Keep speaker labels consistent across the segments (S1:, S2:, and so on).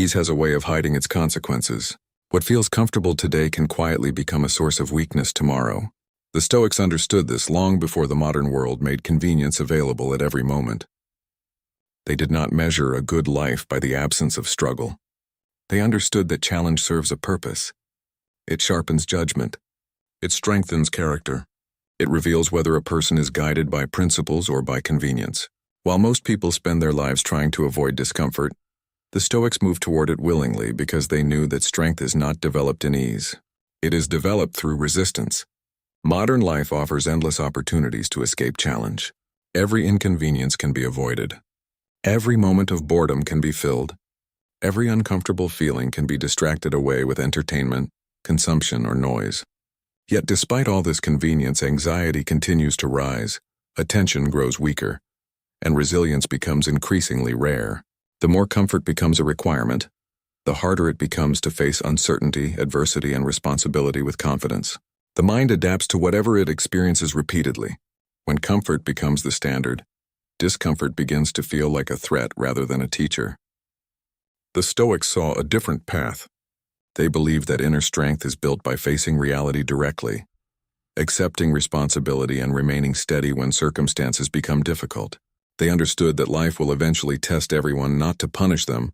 S1: Ease has a way of hiding its consequences. What feels comfortable today can quietly become a source of weakness tomorrow. The Stoics understood this long before the modern world made convenience available at every moment. They did not measure a good life by the absence of struggle. They understood that challenge serves a purpose. It sharpens judgment. It strengthens character. It reveals whether a person is guided by principles or by convenience. While most people spend their lives trying to avoid discomfort, the Stoics moved toward it willingly because they knew that strength is not developed in ease. It is developed through resistance. Modern life offers endless opportunities to escape challenge. Every inconvenience can be avoided. Every moment of boredom can be filled. Every uncomfortable feeling can be distracted away with entertainment, consumption, or noise. Yet despite all this convenience, anxiety continues to rise, attention grows weaker, and resilience becomes increasingly rare. The more comfort becomes a requirement, the harder it becomes to face uncertainty, adversity, and responsibility with confidence. The mind adapts to whatever it experiences repeatedly. When comfort becomes the standard, discomfort begins to feel like a threat rather than a teacher. The Stoics saw a different path. They believed that inner strength is built by facing reality directly, accepting responsibility and remaining steady when circumstances become difficult. They understood that life will eventually test everyone not to punish them,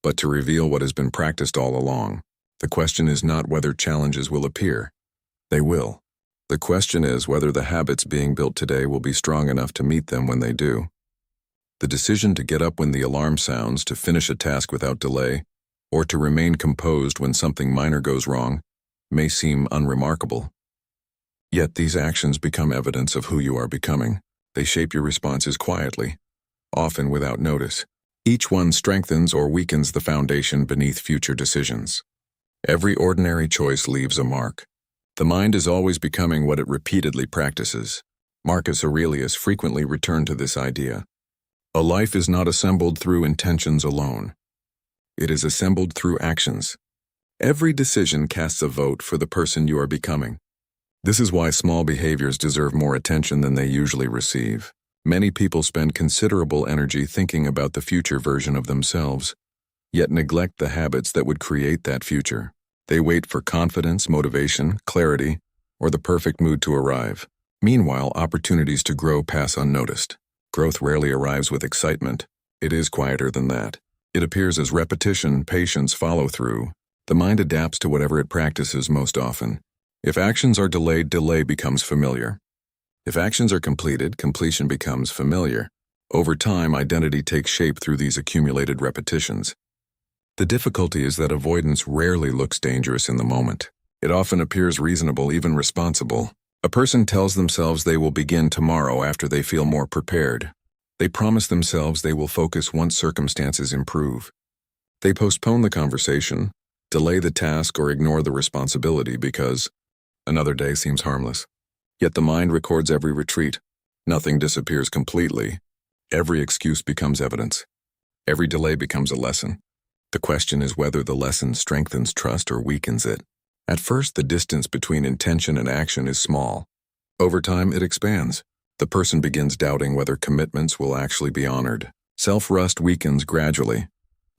S1: but to reveal what has been practiced all along. The question is not whether challenges will appear. They will. The question is whether the habits being built today will be strong enough to meet them when they do. The decision to get up when the alarm sounds, to finish a task without delay, or to remain composed when something minor goes wrong, may seem unremarkable. Yet these actions become evidence of who you are becoming. They shape your responses quietly, often without notice. Each one strengthens or weakens the foundation beneath future decisions. Every ordinary choice leaves a mark. The mind is always becoming what it repeatedly practices. Marcus Aurelius frequently returned to this idea. A life is not assembled through intentions alone. It is assembled through actions. Every decision casts a vote for the person you are becoming. This is why small behaviors deserve more attention than they usually receive. Many people spend considerable energy thinking about the future version of themselves, yet neglect the habits that would create that future. They wait for confidence, motivation, clarity, or the perfect mood to arrive. Meanwhile, opportunities to grow pass unnoticed. Growth rarely arrives with excitement. It is quieter than that. It appears as repetition, patience, follow-through. The mind adapts to whatever it practices most often. If actions are delayed, delay becomes familiar. If actions are completed, completion becomes familiar. Over time, identity takes shape through these accumulated repetitions. The difficulty is that avoidance rarely looks dangerous in the moment. It often appears reasonable, even responsible. A person tells themselves they will begin tomorrow after they feel more prepared. They promise themselves they will focus once circumstances improve. They postpone the conversation, delay the task, or ignore the responsibility because another day seems harmless. Yet the mind records every retreat. Nothing disappears completely. Every excuse becomes evidence. Every delay becomes a lesson. The question is whether the lesson strengthens trust or weakens it. At first, the distance between intention and action is small. Over time, it expands. The person begins doubting whether commitments will actually be honored. Self-trust weakens gradually,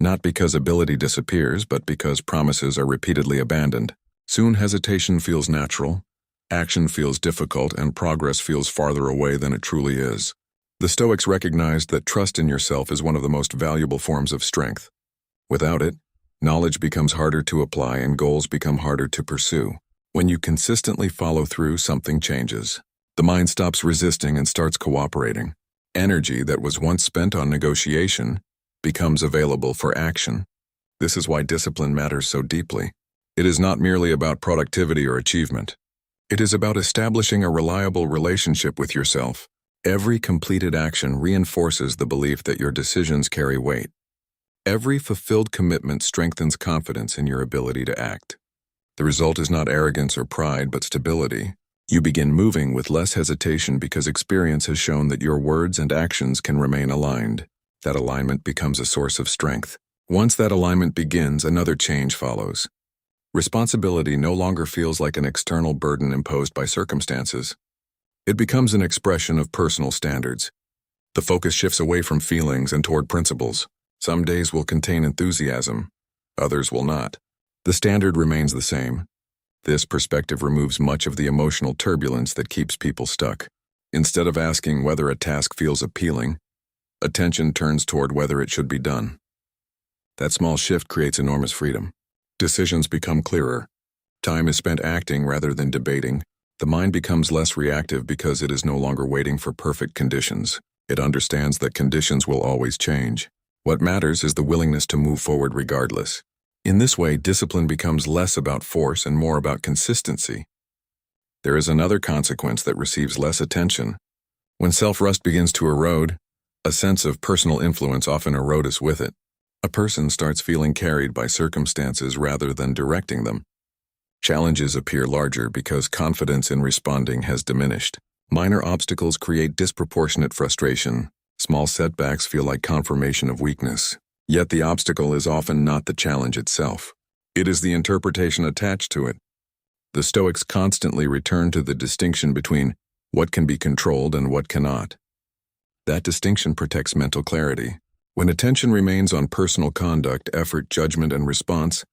S1: not because ability disappears, but because promises are repeatedly abandoned. Soon, hesitation feels natural, action feels difficult, and progress feels farther away than it truly is. The Stoics recognized that trust in yourself is one of the most valuable forms of strength. Without it, knowledge becomes harder to apply and goals become harder to pursue. When you consistently follow through, something changes. The mind stops resisting and starts cooperating. Energy that was once spent on negotiation becomes available for action. This is why discipline matters so deeply. It is not merely about productivity or achievement. It is about establishing a reliable relationship with yourself. Every completed action reinforces the belief that your decisions carry weight. Every fulfilled commitment strengthens confidence in your ability to act. The result is not arrogance or pride, but stability. You begin moving with less hesitation because experience has shown that your words and actions can remain aligned. That alignment becomes a source of strength. Once that alignment begins, another change follows. Responsibility no longer feels like an external burden imposed by circumstances. It becomes an expression of personal standards. The focus shifts away from feelings and toward principles. Some days will contain enthusiasm, Others will not. The standard remains the same. This perspective removes much of the emotional turbulence that keeps people stuck. Instead of asking whether a task feels appealing, attention turns toward whether it should be done. That small shift creates enormous freedom. Decisions become clearer. Time is spent acting rather than debating. The mind becomes less reactive because it is no longer waiting for perfect conditions. It understands that conditions will always change. What matters is the willingness to move forward regardless. In this way, discipline becomes less about force and more about consistency. There is another consequence that receives less attention. When self-trust begins to erode, a sense of personal influence often erodes with it. A person starts feeling carried by circumstances rather than directing them. Challenges appear larger because confidence in responding has diminished. Minor obstacles create disproportionate frustration. Small setbacks feel like confirmation of weakness. Yet the obstacle is often not the challenge itself. It is the interpretation attached to it. The Stoics constantly return to the distinction between what can be controlled and what cannot. That distinction protects mental clarity. When attention remains on personal conduct, effort, judgment, and response,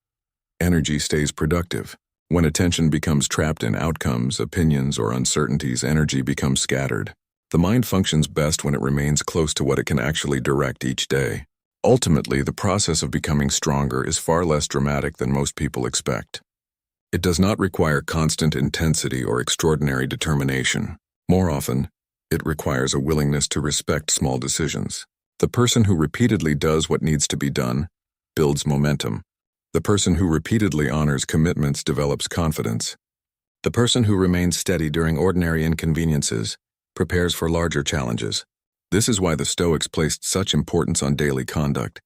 S1: energy stays productive. When attention becomes trapped in outcomes, opinions, or uncertainties, energy becomes scattered. The mind functions best when it remains close to what it can actually direct each day. Ultimately, the process of becoming stronger is far less dramatic than most people expect. It does not require constant intensity or extraordinary determination. More often, it requires a willingness to respect small decisions. The person who repeatedly does what needs to be done builds momentum. The person who repeatedly honors commitments develops confidence. The person who remains steady during ordinary inconveniences prepares for larger challenges. This is why the Stoics placed such importance on daily conduct.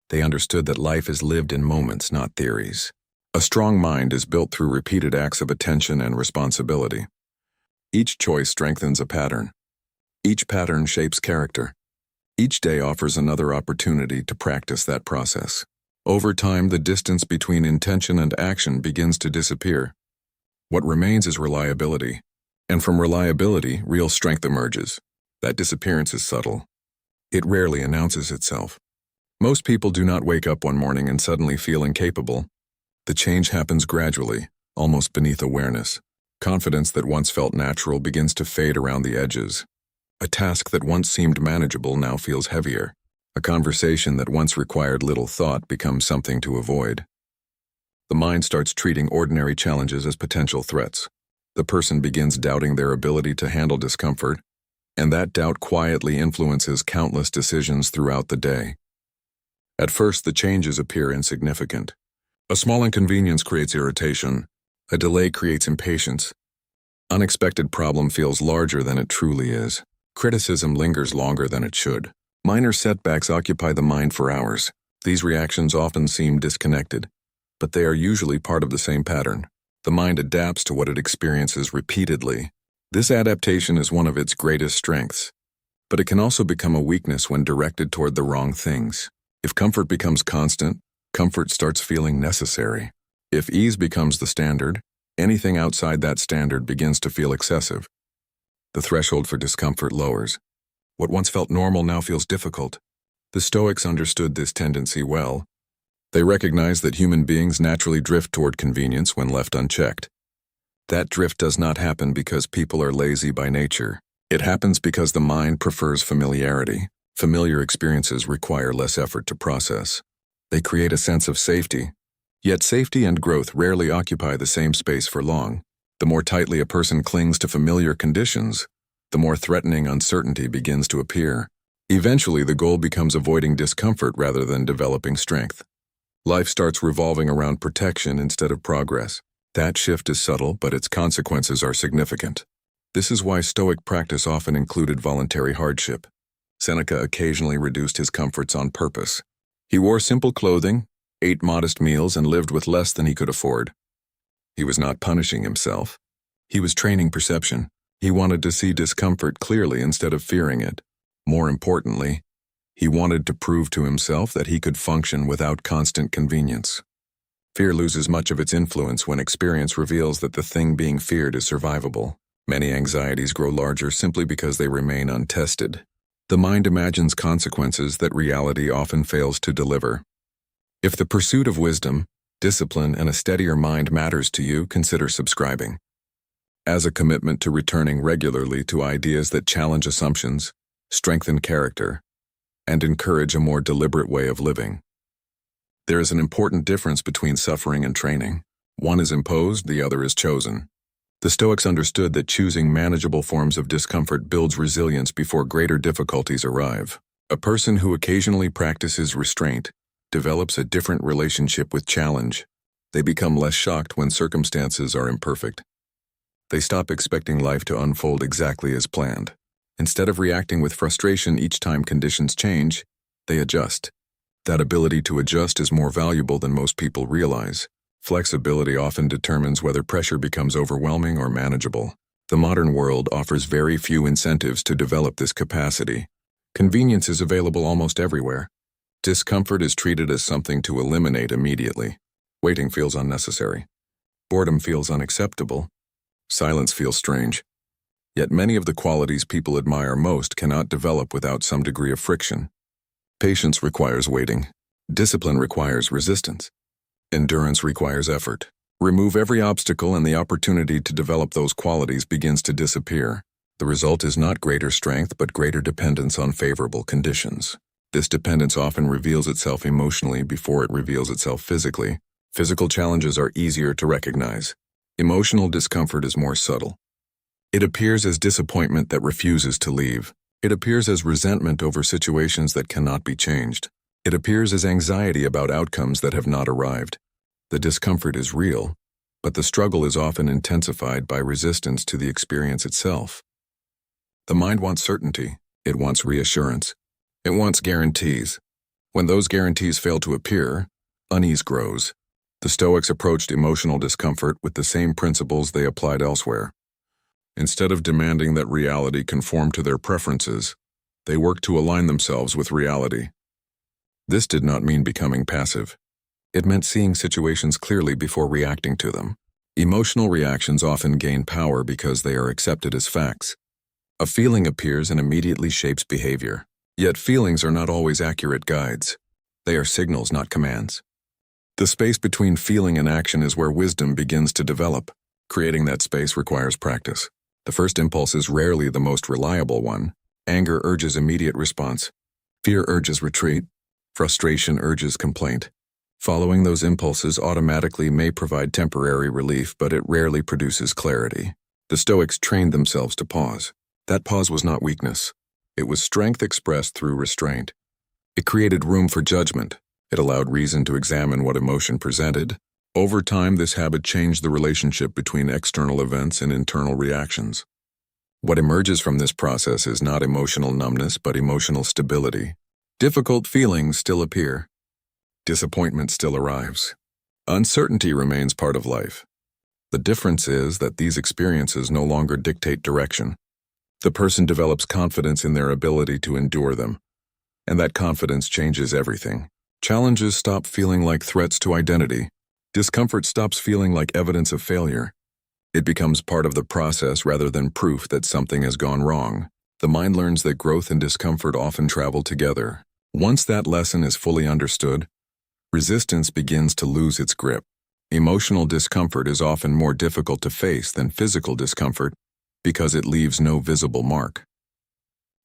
S1: They understood that life is lived in moments, not theories. A strong mind is built through repeated acts of attention and responsibility. Each choice strengthens a pattern. Each pattern shapes character. Each day offers another opportunity to practice that process. Over time, the distance between intention and action begins to disappear. What remains is reliability, and from reliability, real strength emerges. That disappearance is subtle. It rarely announces itself. Most people do not wake up one morning and suddenly feel incapable. The change happens gradually, almost beneath awareness. Confidence that once felt natural begins to fade around the edges. A task that once seemed manageable now feels heavier. A conversation that once required little thought becomes something to avoid. The mind starts treating ordinary challenges as potential threats. The person begins doubting their ability to handle discomfort, and that doubt quietly influences countless decisions throughout the day. At first, the changes appear insignificant. A small inconvenience creates irritation. A delay creates impatience. Unexpected problem feels larger than it truly is. Criticism lingers longer than it should. Minor setbacks occupy the mind for hours. These reactions often seem disconnected, but they are usually part of the same pattern. The mind adapts to what it experiences repeatedly. This adaptation is one of its greatest strengths, but it can also become a weakness when directed toward the wrong things. If comfort becomes constant, comfort starts feeling necessary. If ease becomes the standard, anything outside that standard begins to feel excessive. The threshold for discomfort lowers. What once felt normal now feels difficult. The Stoics understood this tendency well. They recognized that human beings naturally drift toward convenience when left unchecked. That drift does not happen because people are lazy by nature. It happens because the mind prefers familiarity. Familiar experiences require less effort to process. They create a sense of safety. Yet safety and growth rarely occupy the same space for long. The more tightly a person clings to familiar conditions, the more threatening uncertainty begins to appear. Eventually, the goal becomes avoiding discomfort rather than developing strength. Life starts revolving around protection instead of progress. That shift is subtle, but its consequences are significant. This is why Stoic practice often included voluntary hardship. Seneca occasionally reduced his comforts on purpose. He wore simple clothing, ate modest meals, and lived with less than he could afford. He was not punishing himself. He was training perception. He wanted to see discomfort clearly instead of fearing it. More importantly, he wanted to prove to himself that he could function without constant convenience. Fear loses much of its influence when experience reveals that the thing being feared is survivable. Many anxieties grow larger simply because they remain untested. The mind imagines consequences that reality often fails to deliver. If the pursuit of wisdom, discipline, and a steadier mind matters to you, consider subscribing. As a commitment to returning regularly to ideas that challenge assumptions, strengthen character, and encourage a more deliberate way of living. There is an important difference between suffering and training. One is imposed, the other is chosen. The Stoics understood that choosing manageable forms of discomfort builds resilience before greater difficulties arrive. A person who occasionally practices restraint develops a different relationship with challenge. They become less shocked when circumstances are imperfect. They stop expecting life to unfold exactly as planned. Instead of reacting with frustration each time conditions change, they adjust. That ability to adjust is more valuable than most people realize. Flexibility often determines whether pressure becomes overwhelming or manageable. The modern world offers very few incentives to develop this capacity. Convenience is available almost everywhere. Discomfort is treated as something to eliminate immediately. Waiting feels unnecessary. Boredom feels unacceptable. Silence feels strange. Yet many of the qualities people admire most cannot develop without some degree of friction. Patience requires waiting. Discipline requires resistance. Endurance requires effort. Remove every obstacle and the opportunity to develop those qualities begins to disappear. The result is not greater strength but greater dependence on favorable conditions. This dependence often reveals itself emotionally before it reveals itself physically. Physical challenges are easier to recognize. Emotional discomfort is more subtle. It appears as disappointment that refuses to leave. It appears as resentment over situations that cannot be changed. It appears as anxiety about outcomes that have not arrived. The discomfort is real, but the struggle is often intensified by resistance to the experience itself. The mind wants certainty. It wants reassurance. It wants guarantees. When those guarantees fail to appear, unease grows. The Stoics approached emotional discomfort with the same principles they applied elsewhere. Instead of demanding that reality conform to their preferences, they worked to align themselves with reality. This did not mean becoming passive. It meant seeing situations clearly before reacting to them. Emotional reactions often gain power because they are accepted as facts. A feeling appears and immediately shapes behavior. Yet feelings are not always accurate guides. They are signals, not commands. The space between feeling and action is where wisdom begins to develop. Creating that space requires practice. The first impulse is rarely the most reliable one. Anger urges immediate response. Fear urges retreat. Frustration urges complaint. Following those impulses automatically may provide temporary relief, but it rarely produces clarity. The Stoics trained themselves to pause. That pause was not weakness. It was strength expressed through restraint. It created room for judgment. It allowed reason to examine what emotion presented. Over time, this habit changed the relationship between external events and internal reactions. What emerges from this process is not emotional numbness, but emotional stability. Difficult feelings still appear. Disappointment still arrives. Uncertainty remains part of life. The difference is that these experiences no longer dictate direction. The person develops confidence in their ability to endure them, and that confidence changes everything. Challenges stop feeling like threats to identity. Discomfort stops feeling like evidence of failure. It becomes part of the process rather than proof that something has gone wrong. The mind learns that growth and discomfort often travel together. Once that lesson is fully understood, resistance begins to lose its grip. Emotional discomfort is often more difficult to face than physical discomfort because it leaves no visible mark.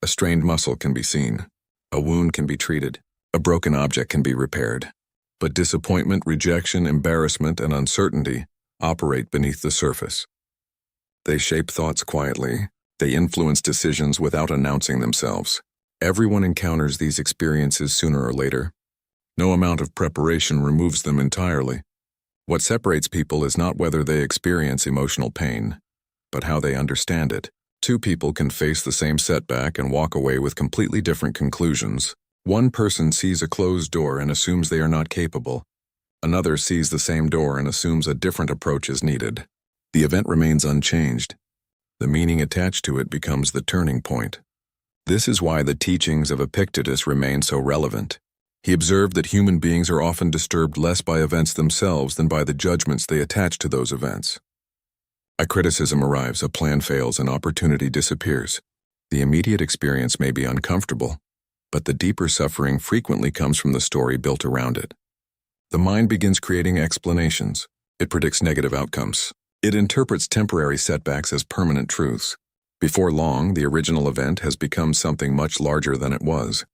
S1: A strained muscle can be seen. A wound can be treated. A broken object can be repaired. But disappointment, rejection, embarrassment, and uncertainty operate beneath the surface. They shape thoughts quietly. They influence decisions without announcing themselves. Everyone encounters these experiences sooner or later. No amount of preparation removes them entirely. What separates people is not whether they experience emotional pain, but how they understand it. Two people can face the same setback and walk away with completely different conclusions. One person sees a closed door and assumes they are not capable. Another sees the same door and assumes a different approach is needed. The event remains unchanged. The meaning attached to it becomes the turning point. This is why the teachings of Epictetus remain so relevant. He observed that human beings are often disturbed less by events themselves than by the judgments they attach to those events. A criticism arrives, a plan fails, an opportunity disappears. The immediate experience may be uncomfortable, but the deeper suffering frequently comes from the story built around it. The mind begins creating explanations. It predicts negative outcomes. It interprets temporary setbacks as permanent truths. Before long, the original event has become something much larger than it was.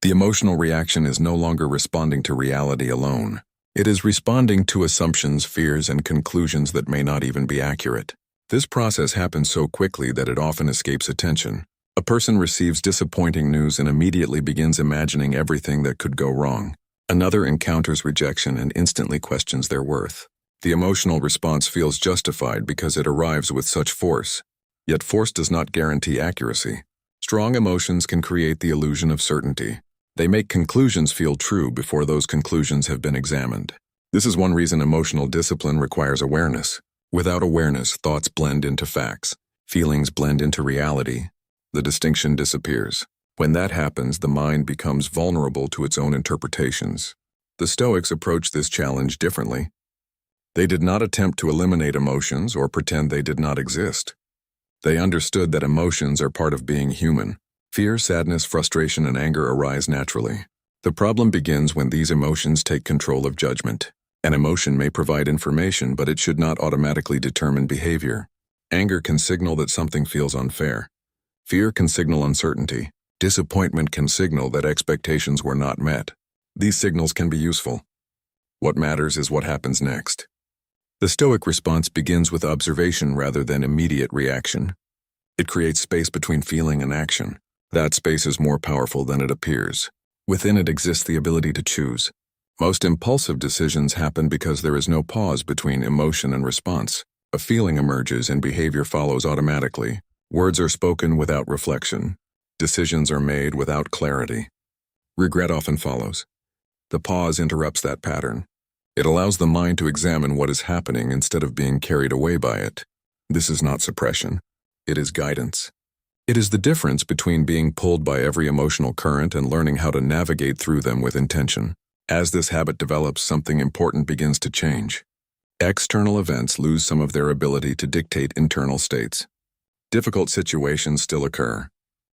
S1: The emotional reaction is no longer responding to reality alone. It is responding to assumptions, fears, and conclusions that may not even be accurate. This process happens so quickly that it often escapes attention. A person receives disappointing news and immediately begins imagining everything that could go wrong. Another encounters rejection and instantly questions their worth. The emotional response feels justified because it arrives with such force. Yet force does not guarantee accuracy. Strong emotions can create the illusion of certainty. They make conclusions feel true before those conclusions have been examined. This is one reason emotional discipline requires awareness. Without awareness, thoughts blend into facts. Feelings blend into reality. The distinction disappears. When that happens, the mind becomes vulnerable to its own interpretations. The Stoics approached this challenge differently. They did not attempt to eliminate emotions or pretend they did not exist. They understood that emotions are part of being human. Fear, sadness, frustration, and anger arise naturally. The problem begins when these emotions take control of judgment. An emotion may provide information, but it should not automatically determine behavior. Anger can signal that something feels unfair. Fear can signal uncertainty. Disappointment can signal that expectations were not met. These signals can be useful. What matters is what happens next. The Stoic response begins with observation rather than immediate reaction. It creates space between feeling and action. That space is more powerful than it appears. Within it exists the ability to choose. Most impulsive decisions happen because there is no pause between emotion and response. A feeling emerges and behavior follows automatically. Words are spoken without reflection. Decisions are made without clarity. Regret often follows. The pause interrupts that pattern. It allows the mind to examine what is happening instead of being carried away by it. This is not suppression. It is guidance. It is the difference between being pulled by every emotional current and learning how to navigate through them with intention. As this habit develops, something important begins to change. External events lose some of their ability to dictate internal states. Difficult situations still occur.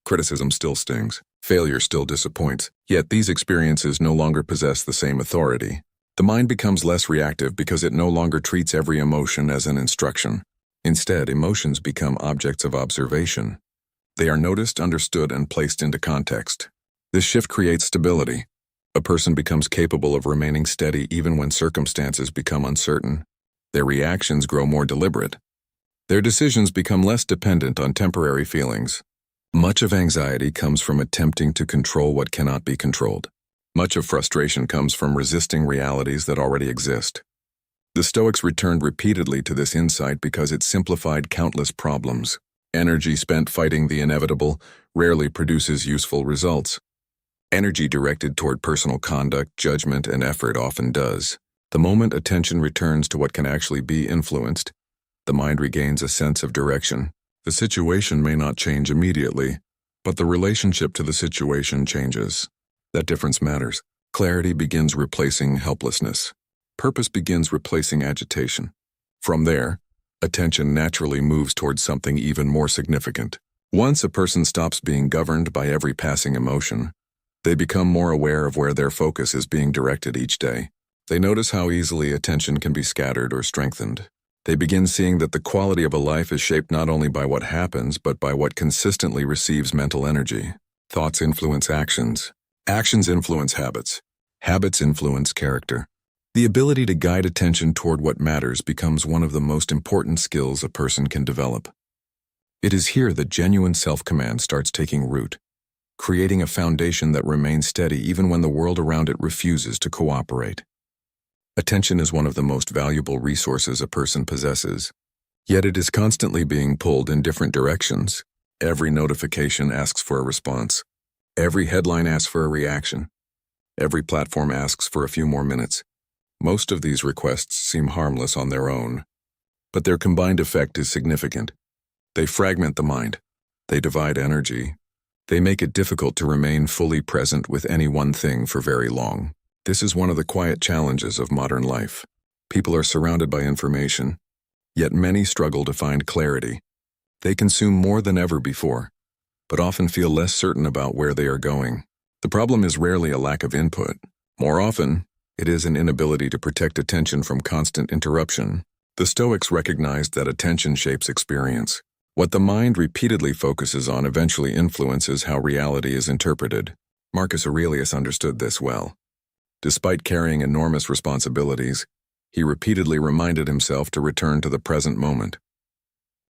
S1: Criticism still stings. Failure still disappoints. Yet these experiences no longer possess the same authority. The mind becomes less reactive because it no longer treats every emotion as an instruction. Instead, emotions become objects of observation. They are noticed, understood, and placed into context. This shift creates stability. A person becomes capable of remaining steady even when circumstances become uncertain. Their reactions grow more deliberate. Their decisions become less dependent on temporary feelings. Much of anxiety comes from attempting to control what cannot be controlled. Much of frustration comes from resisting realities that already exist. The Stoics returned repeatedly to this insight because it simplified countless problems. Energy spent fighting the inevitable rarely produces useful results. Energy directed toward personal conduct, judgment, and effort often does. The moment attention returns to what can actually be influenced, the mind regains a sense of direction. The situation may not change immediately, but the relationship to the situation changes. That difference matters. Clarity begins replacing helplessness. Purpose begins replacing agitation. From there, attention naturally moves towards something even more significant. Once a person stops being governed by every passing emotion, they become more aware of where their focus is being directed each day. They notice how easily attention can be scattered or strengthened. They begin seeing that the quality of a life is shaped not only by what happens, but by what consistently receives mental energy. Thoughts influence actions. Actions influence habits. Habits influence character. The ability to guide attention toward what matters becomes one of the most important skills a person can develop. It is here that genuine self-command starts taking root, creating a foundation that remains steady even when the world around it refuses to cooperate. Attention is one of the most valuable resources a person possesses, yet it is constantly being pulled in different directions. Every notification asks for a response. Every headline asks for a reaction. Every platform asks for a few more minutes. Most of these requests seem harmless on their own, but their combined effect is significant. They fragment the mind. They divide energy. They make it difficult to remain fully present with any one thing for very long. This is one of the quiet challenges of modern life. People are surrounded by information, yet many struggle to find clarity. They consume more than ever before, but often feel less certain about where they are going. The problem is rarely a lack of input. More often, It is an inability to protect attention from constant interruption. The Stoics recognized that attention shapes experience. What the mind repeatedly focuses on eventually influences how reality is interpreted. Marcus Aurelius understood this well. Despite carrying enormous responsibilities, he repeatedly reminded himself to return to the present moment.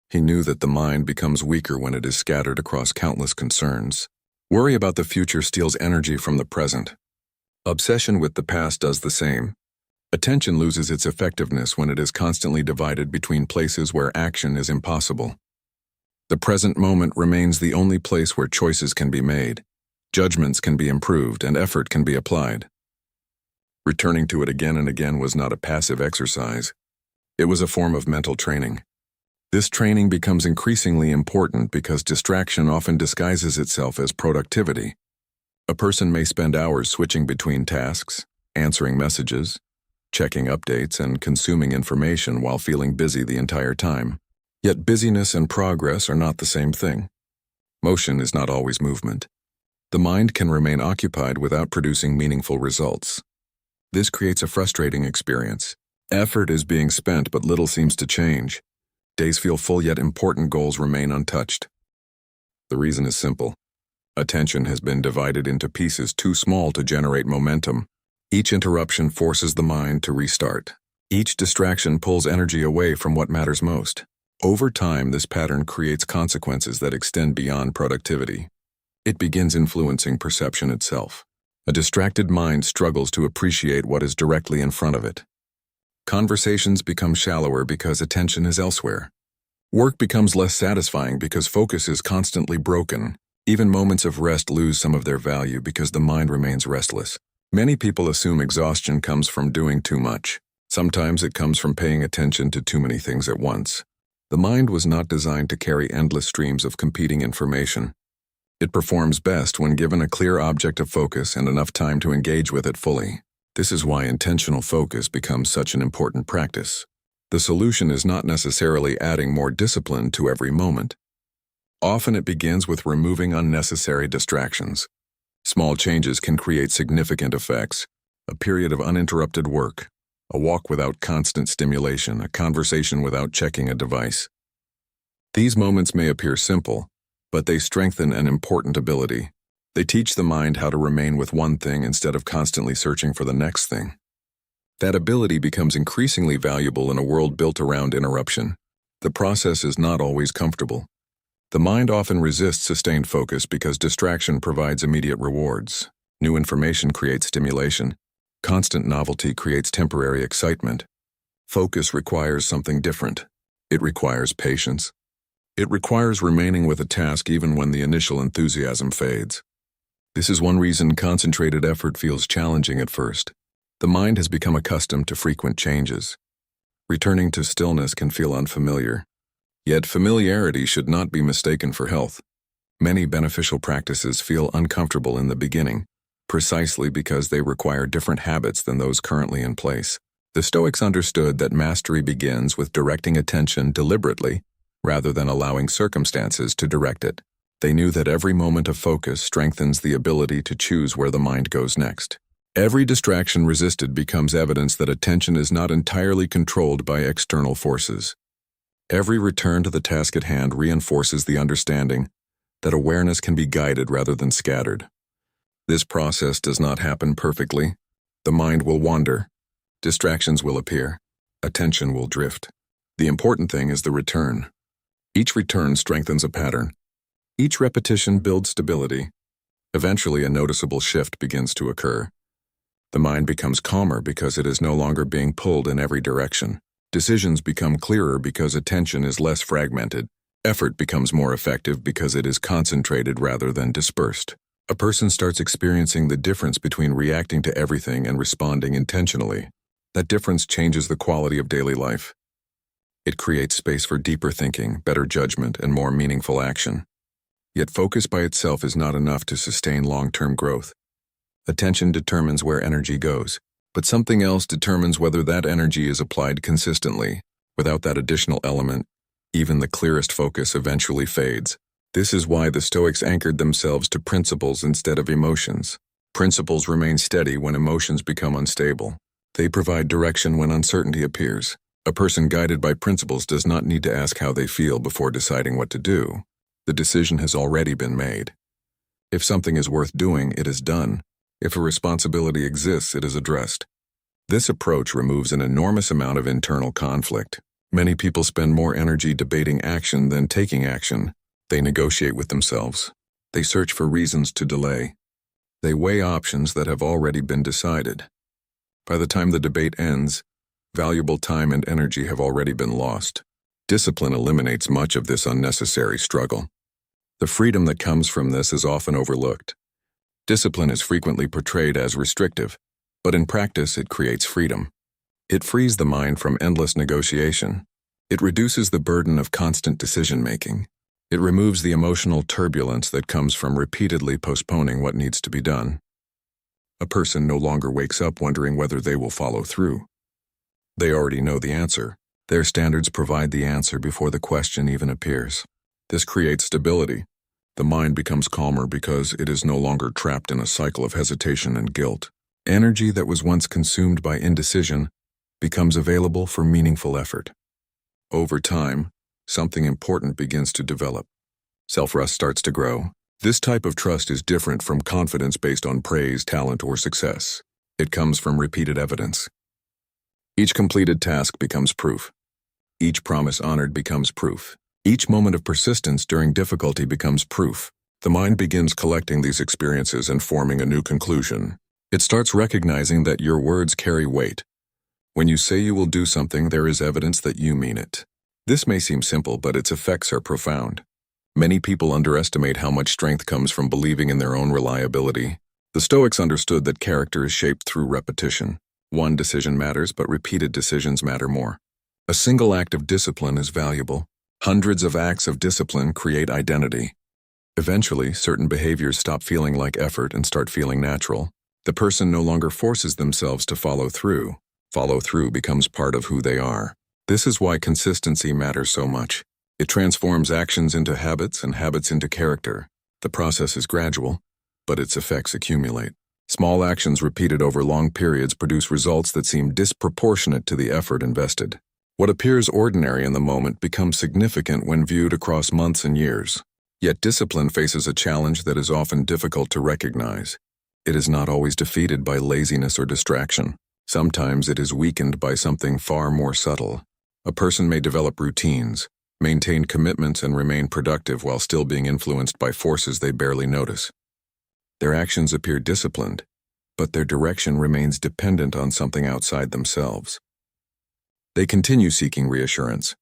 S1: He knew that the mind becomes weaker when it is scattered across countless concerns. Worry about the future steals energy from the present. Obsession with the past does the same. Attention loses its effectiveness when it is constantly divided between places where action is impossible. The present moment remains the only place where choices can be made, judgments can be improved, and effort can be applied. Returning to it again and again was not a passive exercise. It was a form of mental training. This training becomes increasingly important because distraction often disguises itself as productivity. A person may spend hours switching between tasks, answering messages, checking updates, and consuming information while feeling busy the entire time. Yet busyness and progress are not the same thing. Motion is not always movement. The mind can remain occupied without producing meaningful results. This creates a frustrating experience. Effort is being spent, but little seems to change. Days feel full, yet important goals remain untouched. The reason is simple. Attention has been divided into pieces too small to generate momentum. Each interruption forces the mind to restart. Each distraction pulls energy away from what matters most. Over time, this pattern creates consequences that extend beyond productivity. It begins influencing perception itself. A distracted mind struggles to appreciate what is directly in front of it. Conversations become shallower because attention is elsewhere. Work becomes less satisfying because focus is constantly broken. Even moments of rest lose some of their value because the mind remains restless. Many people assume exhaustion comes from doing too much. Sometimes it comes from paying attention to too many things at once. The mind was not designed to carry endless streams of competing information. It performs best when given a clear object of focus and enough time to engage with it fully. This is why intentional focus becomes such an important practice. The solution is not necessarily adding more discipline to every moment. Often it begins with removing unnecessary distractions. Small changes can create significant effects. A period of uninterrupted work, a walk without constant stimulation, a conversation without checking a device. These moments may appear simple, but they strengthen an important ability. They teach the mind how to remain with one thing instead of constantly searching for the next thing. That ability becomes increasingly valuable in a world built around interruption. The process is not always comfortable. The mind often resists sustained focus because distraction provides immediate rewards. New information creates stimulation. Constant novelty creates temporary excitement. Focus requires something different. It requires patience. It requires remaining with a task even when the initial enthusiasm fades. This is one reason concentrated effort feels challenging at first. The mind has become accustomed to frequent changes. Returning to stillness can feel unfamiliar. Yet familiarity should not be mistaken for health. Many beneficial practices feel uncomfortable in the beginning, precisely because they require different habits than those currently in place. The Stoics understood that mastery begins with directing attention deliberately, rather than allowing circumstances to direct it. They knew that every moment of focus strengthens the ability to choose where the mind goes next. Every distraction resisted becomes evidence that attention is not entirely controlled by external forces. Every return to the task at hand reinforces the understanding that awareness can be guided rather than scattered. This process does not happen perfectly. The mind will wander. Distractions will appear. Attention will drift. The important thing is the return. Each return strengthens a pattern. Each repetition builds stability. Eventually, a noticeable shift begins to occur. The mind becomes calmer because it is no longer being pulled in every direction. Decisions become clearer because attention is less fragmented. Effort becomes more effective because it is concentrated rather than dispersed. A person starts experiencing the difference between reacting to everything and responding intentionally. That difference changes the quality of daily life. It creates space for deeper thinking, better judgment, and more meaningful action. Yet focus by itself is not enough to sustain long-term growth. Attention determines where energy goes, but something else determines whether that energy is applied consistently. Without that additional element, even the clearest focus eventually fades. This is why the Stoics anchored themselves to principles instead of emotions. Principles remain steady when emotions become unstable. They provide direction when uncertainty appears. A person guided by principles does not need to ask how they feel before deciding what to do. The decision has already been made. If something is worth doing, it is done. If a responsibility exists, it is addressed. This approach removes an enormous amount of internal conflict. Many people spend more energy debating action than taking action. They negotiate with themselves. They search for reasons to delay. They weigh options that have already been decided. By the time the debate ends, valuable time and energy have already been lost. Discipline eliminates much of this unnecessary struggle. The freedom that comes from this is often overlooked. Discipline is frequently portrayed as restrictive, but in practice it creates freedom. It frees the mind from endless negotiation. It reduces the burden of constant decision-making. It removes the emotional turbulence that comes from repeatedly postponing what needs to be done. A person no longer wakes up wondering whether they will follow through. They already know the answer. Their standards provide the answer before the question even appears. This creates stability. The mind becomes calmer because it is no longer trapped in a cycle of hesitation and guilt. Energy that was once consumed by indecision becomes available for meaningful effort. Over time, something important begins to develop. Self-trust starts to grow. This type of trust is different from confidence based on praise, talent, or success. It comes from repeated evidence. Each completed task becomes proof. Each promise honored becomes proof. Each moment of persistence during difficulty becomes proof. The mind begins collecting these experiences and forming a new conclusion. It starts recognizing that your words carry weight. When you say you will do something, there is evidence that you mean it. This may seem simple, but its effects are profound. Many people underestimate how much strength comes from believing in their own reliability. The Stoics understood that character is shaped through repetition. One decision matters, but repeated decisions matter more. A single act of discipline is valuable. Hundreds of acts of discipline create identity. Eventually, certain behaviors stop feeling like effort and start feeling natural. The person no longer forces themselves to follow through. Follow through becomes part of who they are. This is why consistency matters so much. It transforms actions into habits and habits into character. The process is gradual, but its effects accumulate. Small actions repeated over long periods produce results that seem disproportionate to the effort invested. What appears ordinary in the moment becomes significant when viewed across months and years. Yet discipline faces a challenge that is often difficult to recognize. It is not always defeated by laziness or distraction. Sometimes it is weakened by something far more subtle. A person may develop routines, maintain commitments, and remain productive while still being influenced by forces they barely notice. Their actions appear disciplined, but their direction remains dependent on something outside themselves. They continue seeking reassurance.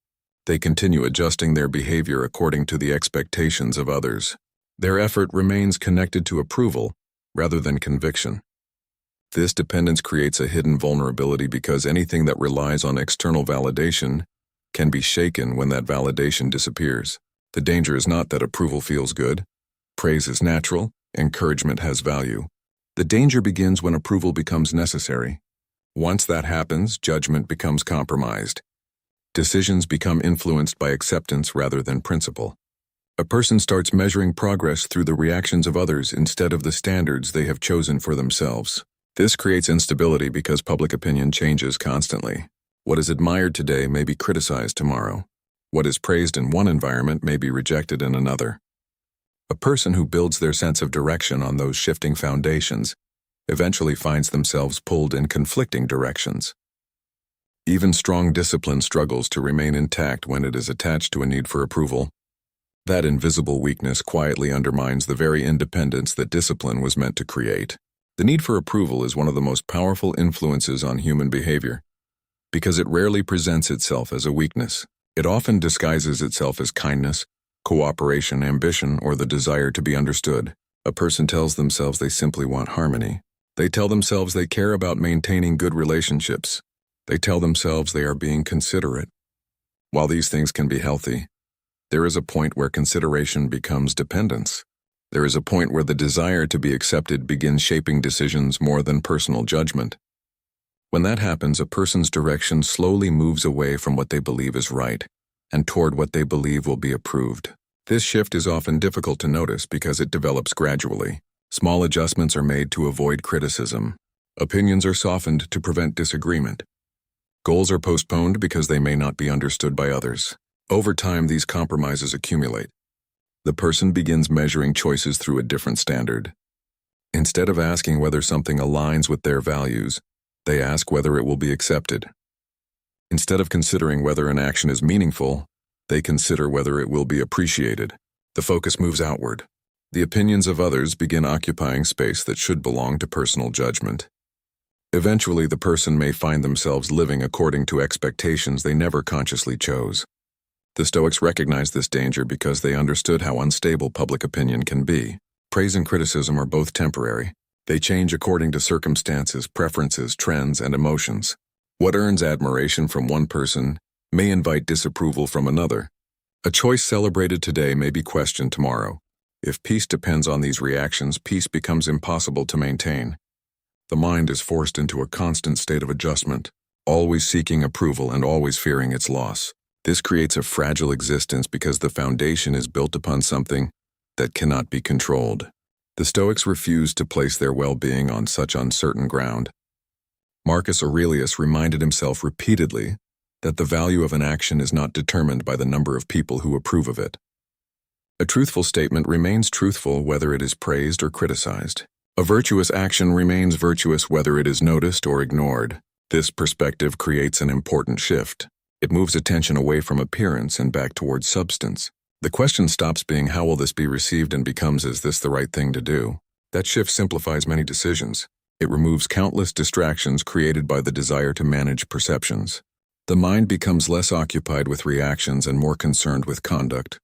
S1: They continue adjusting their behavior according to the expectations of others. Their effort remains connected to approval rather than conviction. This dependence creates a hidden vulnerability because anything that relies on external validation can be shaken when that validation disappears. The danger is not that approval feels good. Praise is natural. Encouragement has value. The danger begins when approval becomes necessary. Once that happens, judgment becomes compromised. Decisions become influenced by acceptance rather than principle. A person starts measuring progress through the reactions of others instead of the standards they have chosen for themselves. This creates instability because public opinion changes constantly. What is admired today may be criticized tomorrow. What is praised in one environment may be rejected in another. A person who builds their sense of direction on those shifting foundations eventually finds themselves pulled in conflicting directions. Even strong discipline struggles to remain intact when it is attached to a need for approval. That invisible weakness quietly undermines the very independence that discipline was meant to create. The need for approval is one of the most powerful influences on human behavior, because it rarely presents itself as a weakness. It often disguises itself as kindness, cooperation, ambition, or the desire to be understood. A person tells themselves they simply want harmony. They tell themselves they care about maintaining good relationships. They tell themselves they are being considerate. While these things can be healthy, there is a point where consideration becomes dependence. There is a point where the desire to be accepted begins shaping decisions more than personal judgment. When that happens, a person's direction slowly moves away from what they believe is right and toward what they believe will be approved. This shift is often difficult to notice because it develops gradually. Small adjustments are made to avoid criticism. Opinions are softened to prevent disagreement. Goals are postponed because they may not be understood by others. Over time, these compromises accumulate. The person begins measuring choices through a different standard. Instead of asking whether something aligns with their values, they ask whether it will be accepted. Instead of considering whether an action is meaningful, they consider whether it will be appreciated. The focus moves outward. The opinions of others begin occupying space that should belong to personal judgment. Eventually, the person may find themselves living according to expectations they never consciously chose. The Stoics recognized this danger because they understood how unstable public opinion can be. Praise and criticism are both temporary. They change according to circumstances, preferences, trends, and emotions. What earns admiration from one person may invite disapproval from another. A choice celebrated today may be questioned tomorrow. If peace depends on these reactions, peace becomes impossible to maintain. The mind is forced into a constant state of adjustment, always seeking approval and always fearing its loss. This creates a fragile existence because the foundation is built upon something that cannot be controlled. The Stoics refused to place their well-being on such uncertain ground. Marcus Aurelius reminded himself repeatedly that the value of an action is not determined by the number of people who approve of it. A truthful statement remains truthful whether it is praised or criticized. A virtuous action remains virtuous whether it is noticed or ignored. This perspective creates an important shift. It moves attention away from appearance and back towards substance. The question stops being how will this be received and becomes is this the right thing to do? That shift simplifies many decisions. It removes countless distractions created by the desire to manage perceptions. The mind becomes less occupied with reactions and more concerned with conduct.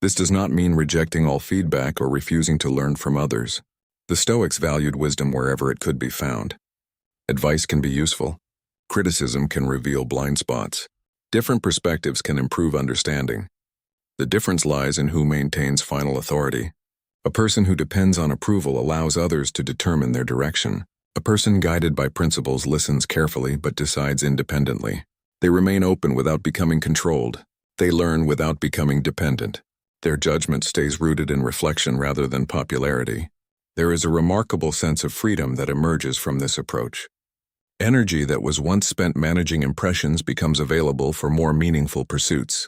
S1: This does not mean rejecting all feedback or refusing to learn from others. The Stoics valued wisdom wherever it could be found. Advice can be useful. Criticism can reveal blind spots. Different perspectives can improve understanding. The difference lies in who maintains final authority. A person who depends on approval allows others to determine their direction. A person guided by principles listens carefully but decides independently. They remain open without becoming controlled. They learn without becoming dependent. Their judgment stays rooted in reflection rather than popularity. There is a remarkable sense of freedom that emerges from this approach. Energy that was once spent managing impressions becomes available for more meaningful pursuits.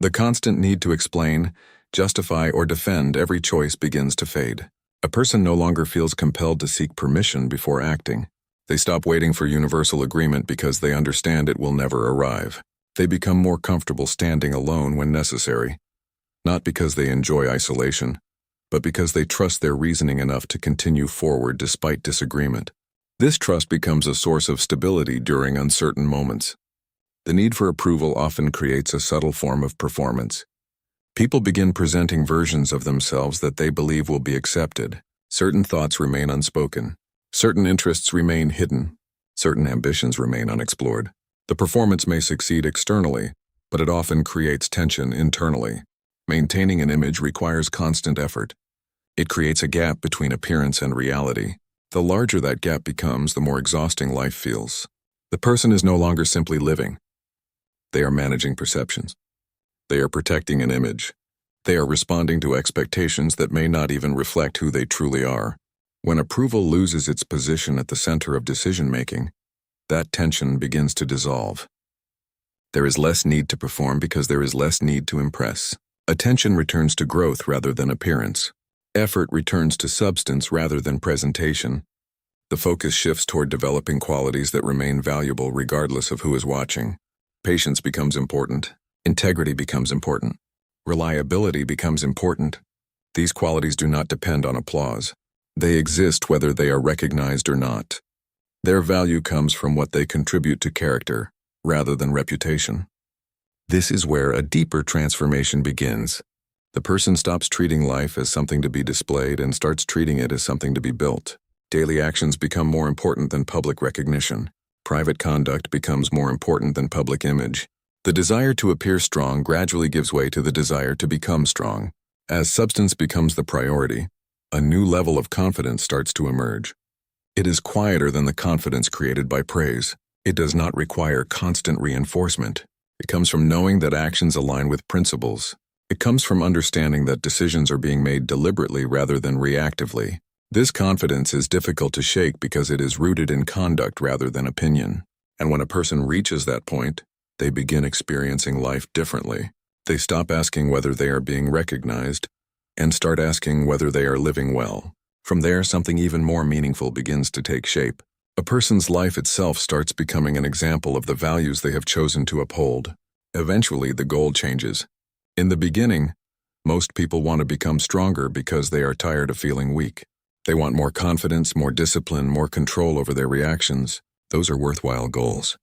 S1: The constant need to explain, justify, or defend every choice begins to fade. A person no longer feels compelled to seek permission before acting. They stop waiting for universal agreement because they understand it will never arrive. They become more comfortable standing alone when necessary, not because they enjoy isolation, but because they trust their reasoning enough to continue forward despite disagreement. This trust becomes a source of stability during uncertain moments. The need for approval often creates a subtle form of performance. People begin presenting versions of themselves that they believe will be accepted. Certain thoughts remain unspoken. Certain interests remain hidden. Certain ambitions remain unexplored. The performance may succeed externally, but it often creates tension internally. Maintaining an image requires constant effort. It creates a gap between appearance and reality. The larger that gap becomes, the more exhausting life feels. The person is no longer simply living. They are managing perceptions. They are protecting an image. They are responding to expectations that may not even reflect who they truly are. When approval loses its position at the center of decision-making, that tension begins to dissolve. There is less need to perform because there is less need to impress. Attention returns to growth rather than appearance. Effort returns to substance rather than presentation. The focus shifts toward developing qualities that remain valuable regardless of who is watching. Patience becomes important. Integrity becomes important. Reliability becomes important. These qualities do not depend on applause. They exist whether they are recognized or not. Their value comes from what they contribute to character, rather than reputation. This is where a deeper transformation begins. The person stops treating life as something to be displayed and starts treating it as something to be built. Daily actions become more important than public recognition. Private conduct becomes more important than public image. The desire to appear strong gradually gives way to the desire to become strong. As substance becomes the priority, a new level of confidence starts to emerge. It is quieter than the confidence created by praise. It does not require constant reinforcement. It comes from knowing that actions align with principles. It comes from understanding that decisions are being made deliberately rather than reactively. This confidence is difficult to shake because it is rooted in conduct rather than opinion. And when a person reaches that point, they begin experiencing life differently. They stop asking whether they are being recognized and start asking whether they are living well. From there, something even more meaningful begins to take shape. A person's life itself starts becoming an example of the values they have chosen to uphold. Eventually, the goal changes. In the beginning, most people want to become stronger because they are tired of feeling weak. They want more confidence, more discipline, more control over their reactions. Those are worthwhile goals.